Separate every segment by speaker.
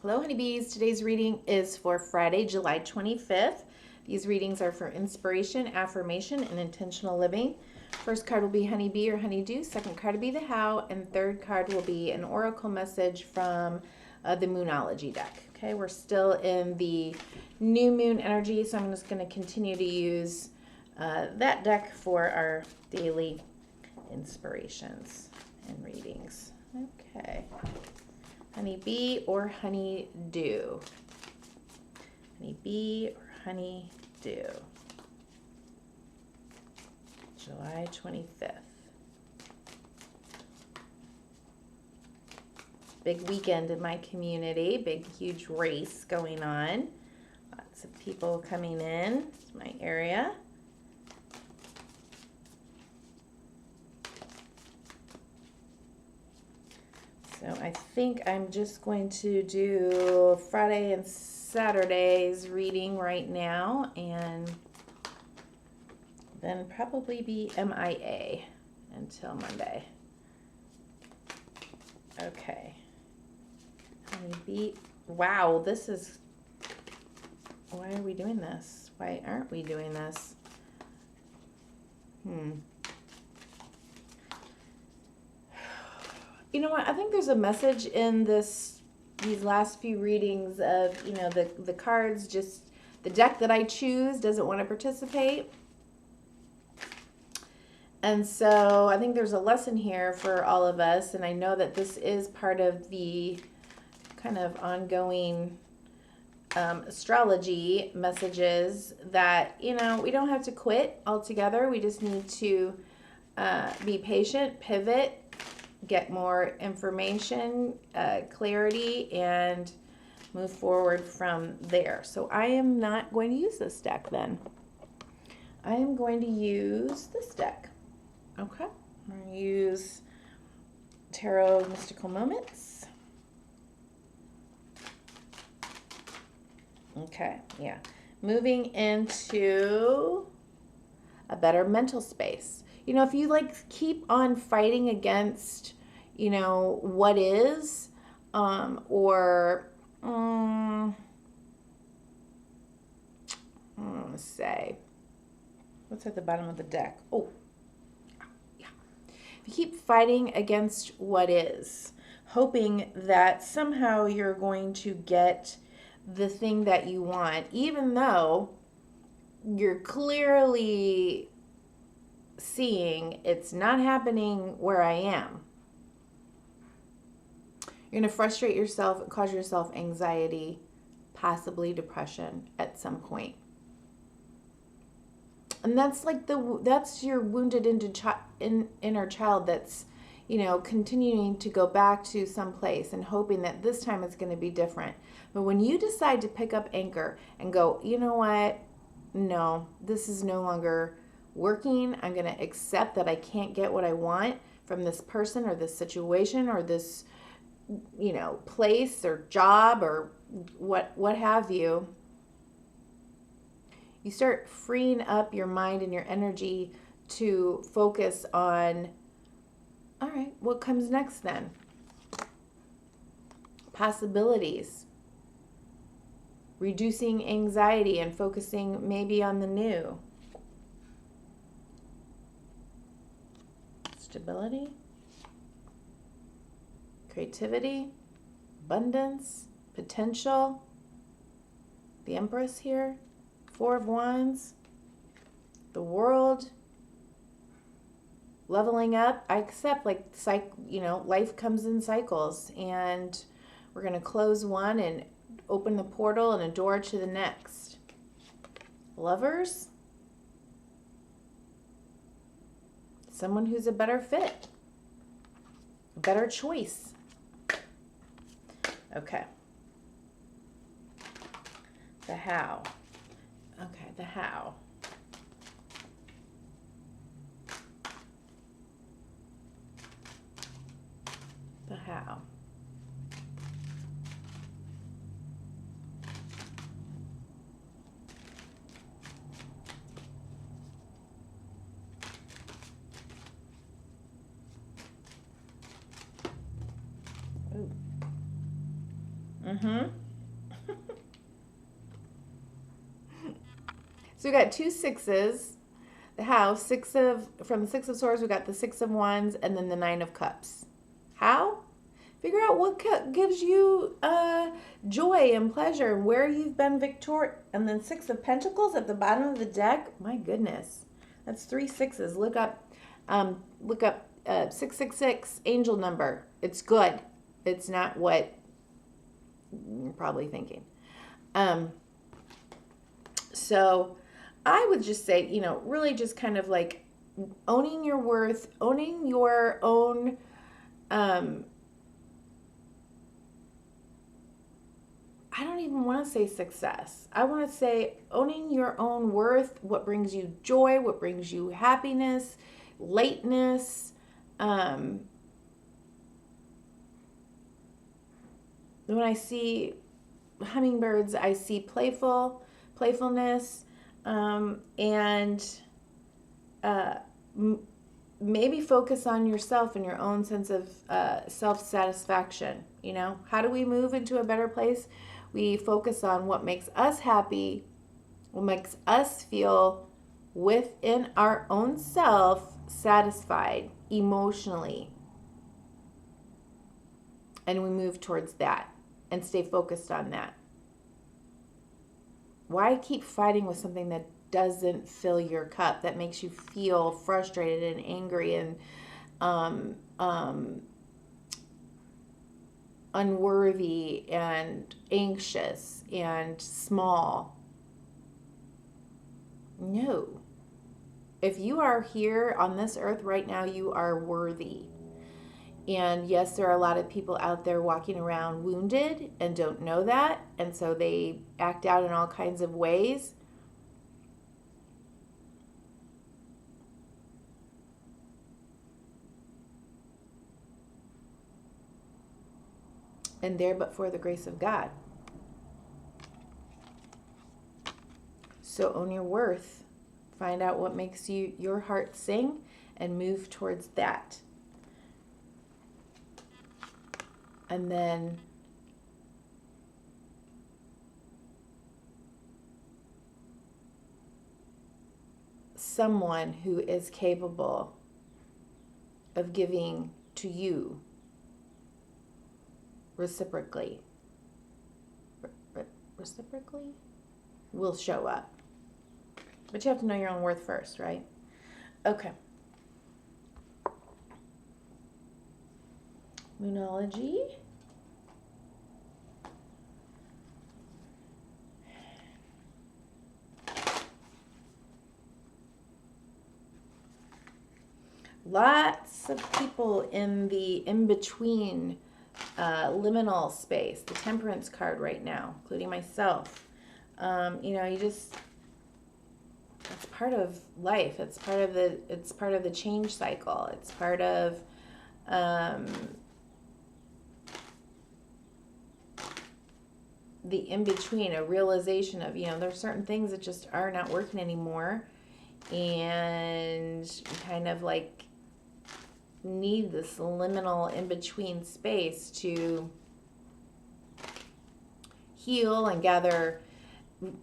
Speaker 1: Hello, honeybees. Today's reading is for Friday, July 25th. These readings are for inspiration, affirmation, and intentional living. First card will be honeybee or honeydew. Second card will be the how. And third card will be an oracle message from the Moonology deck. Okay, we're still in the new moon energy, so I'm just going to continue to use that deck for our daily inspirations and readings. Okay. Honeybee or honeydew? Honeybee or honeydew? July 25th. Big weekend in my community. Big, huge race going on. Lots of people coming in to my area. So I think I'm just going to do Friday and Saturday's reading right now and then probably be MIA until Monday. Okay. Honeybee. Wow, this is... Why are we doing this? Why aren't we doing this? You know what? I think there's a message in these last few readings of, the cards, just the deck that I choose doesn't want to participate. And so I think there's a lesson here for all of us. And I know that this is part of the kind of ongoing astrology messages that, we don't have to quit altogether. We just need to be patient, pivot, get more information, clarity, and move forward from there. So I am not going to use this deck then. I am going to use this deck. Okay. I'm going to use Tarot Mystical Moments. Okay, yeah. Moving into a better mental space. If you keep on fighting against, what is, or, I want to say, what's at the bottom of the deck? Oh, yeah. If you keep fighting against what is, hoping that somehow you're going to get the thing that you want, even though you're clearly seeing it's not happening where I am. You're going to frustrate yourself and cause yourself anxiety, possibly depression at some point. And that's that's your wounded inner child that's, continuing to go back to some place and hoping that this time it's going to be different. But when you decide to pick up anchor and go, you know what? No, this is no longer working. I'm going to accept that I can't get what I want from this person or this situation or this, place or job or what have you. You start freeing up your mind and your energy to focus on, all right, what comes next then? Possibilities. Reducing anxiety and focusing maybe on the new. Stability, creativity, abundance, potential. The Empress here, Four of Wands, the World, leveling up. I accept life comes in cycles, and we're going to close one and open the portal and a door to the next. Lovers. Someone who's a better fit, a better choice. Okay. The how. Okay, the how. The how. Ooh. Mm-hmm. So we got two sixes. The house, from the Six of Swords, we got the Six of Wands and then the Nine of Cups. How? Figure out what gives you joy and pleasure and where you've been victorious. And then Six of Pentacles at the bottom of the deck. My goodness, that's three sixes. Look up 666 angel number. It's good. It's not what you're probably thinking. So I would just say, really just kind of like owning your worth, owning your own I don't even want to say success. I want to say owning your own worth, what brings you joy, what brings you happiness, lightness. When I see hummingbirds, I see playfulness, and maybe focus on yourself and your own sense of self-satisfaction. How do we move into a better place? We focus on what makes us happy, what makes us feel within our own self satisfied emotionally. And we move towards that and stay focused on that. Why keep fighting with something that doesn't fill your cup, that makes you feel frustrated and angry and unworthy and anxious and small? No. If you are here on this earth right now, you are worthy. And yes, there are a lot of people out there walking around wounded and don't know that. And so they act out in all kinds of ways. And there but for the grace of God. So own your worth. Find out what makes your heart sing and move towards that. And then someone who is capable of giving to you reciprocally will show up. But you have to know your own worth first, right? Okay. Moonology. Lots of people in the in-between liminal space, the Temperance card right now, including myself. It's part of life. It's part of the change cycle. It's part of the in-between, a realization of, there's certain things that just are not working anymore. And you kind of like need this liminal in-between space to heal and gather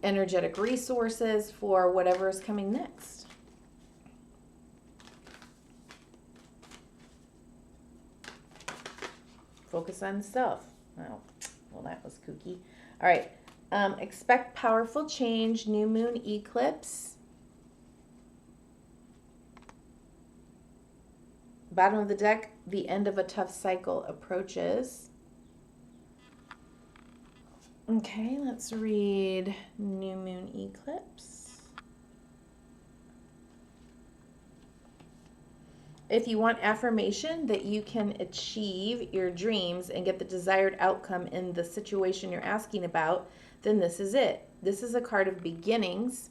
Speaker 1: energetic resources for whatever is coming next. Focus on self. Well, that was kooky. All right. Expect powerful change, new moon eclipse. Bottom of the deck, the end of a tough cycle approaches. Okay, let's read new moon eclipse. If you want affirmation that you can achieve your dreams and get the desired outcome in the situation you're asking about, then this is it. This is a card of beginnings.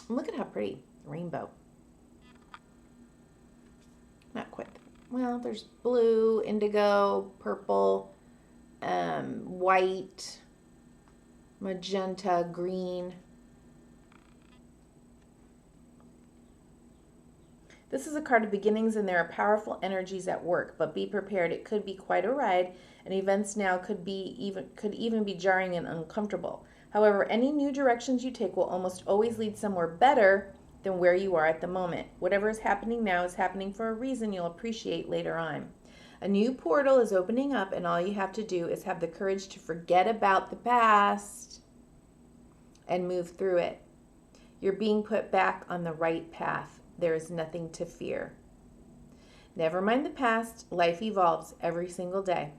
Speaker 1: Look at how pretty. Rainbow. Not quite. Well, there's blue, indigo, purple, white, magenta, green. This is a card of beginnings, and there are powerful energies at work, but be prepared. It could be quite a ride, and events now could even be jarring and uncomfortable. However, any new directions you take will almost always lead somewhere better than where you are at the moment. Whatever is happening now is happening for a reason you'll appreciate later on. A new portal is opening up, and all you have to do is have the courage to forget about the past and move through it. You're being put back on the right path. There is nothing to fear. Never mind the past. Life evolves every single day.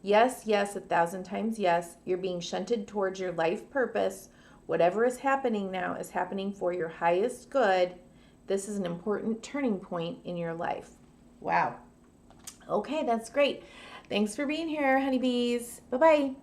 Speaker 1: Yes, yes, 1,000 times yes. You're being shunted towards your life purpose. Whatever is happening now is happening for your highest good. This is an important turning point in your life. Wow. Okay, that's great. Thanks for being here, honeybees. Bye-bye.